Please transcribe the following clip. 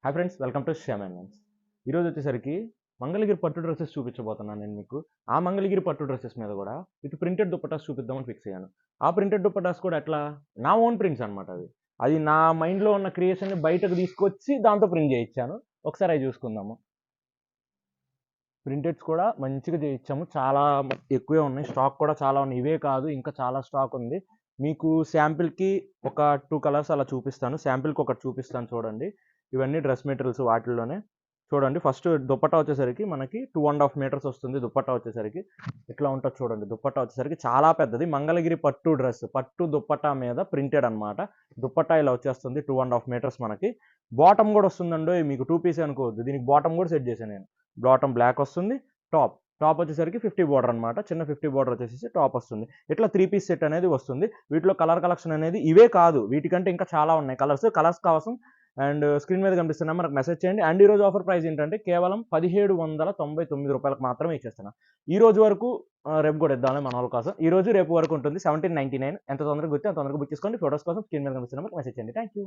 Hi friends, welcome to Shyam and ఈరోజు వచ్చేసరికి మంగళగిరి పట్టు డ్రెస్సెస్ చూపించబోతున్నాను నేను మీకు. ఆ మంగళగిరి పట్టు డ్రెస్సెస్ మీద కూడా విత్ ప్రింటెడ్ దుపట్టాస్ చూపిద్దామని ఫిక్స్ అయ్యాను. ఆ ప్రింటెడ్ దుపట్టాస్ కూడా ఎట్లా, నా ఓన్ ప్రింట్స్ అనమాట. అది నా మైండ్లో ఉన్న క్రియేషన్ని బయటకు తీసుకొచ్చి దాంతో ప్రింట్ చేయించాను. ఒకసారి అవి చూసుకుందాము. ప్రింటెడ్స్ కూడా మంచిగా చేయించాము. చాలా ఎక్కువే ఉన్నాయి, స్టాక్ కూడా చాలా ఉన్నాయి. ఇవే కాదు, ఇంకా చాలా స్టాక్ ఉంది. మీకు శాంపిల్కి ఒక 2 కలర్స్ అలా చూపిస్తాను. శాంపిల్కి ఒకటి చూపిస్తాను చూడండి. ఇవన్నీ డ్రెస్ మెటీరియల్స్ వాటిల్లోనే. చూడండి, ఫస్ట్ దుపట్టా వచ్చేసరికి మనకి 2.5 మీటర్స్ వస్తుంది. దుపట్టా వచ్చేసరికి ఇట్లా ఉంటుంది చూడండి. దుపట్టా వచ్చేసరికి చాలా పెద్దది. మంగళగిరి పట్టు డ్రెస్, పట్టు దుపట్టా మీద ప్రింటెడ్ అనమాట. దుపట్టా ఇలా వచ్చేస్తుంది 2.5 మీటర్స్ మనకి. బాటమ్ కూడా వస్తుందండి. మీకు 2 పీస్ అనుకోవద్దు, దీనికి బాటమ్ కూడా సెట్ చేశాను నేను. బాటమ్ బ్లాక్ వస్తుంది. టాప్ టాప్ వచ్చేసరికి 50 బోర్డర్ అనమాట. చిన్న 50 బోర్డర్ వచ్చేసి టాప్ వస్తుంది. ఇట్లా 3 పీస్ సెట్ అనేది వస్తుంది. వీటిలో కలర్ కలెక్షన్ అనేది ఇవే కాదు, వీటికంటే ఇంకా చాలా ఉన్నాయి కలర్స్ కోసం. అండ్ స్క్రీన్ మీద కనిపిస్తున్నా మనకు మెసేజ్ చేయండి. అండ్ ఈ రోజు ఆఫర్ ప్రైస్ ఏంటంటే కేవలం 1799 రూపాయలకు మాత్రమే ఇచ్చేస్తున్నా. ఈ రోజు వరకు, రేపు కూడా ఇద్దామని మన వాళ్ళ కోసం. ఈ రోజు రేపు వరకు ఉంటుంది 1799. ఎంత తొందరగా గుర్తి అంత తొందరగా బుక్ చేసుకోండి. ఫోటోస్ కోసం స్క్రీన్ మీద కనిపిస్తున్నా మనకు మెసేజ్ చేయండి. Thank you.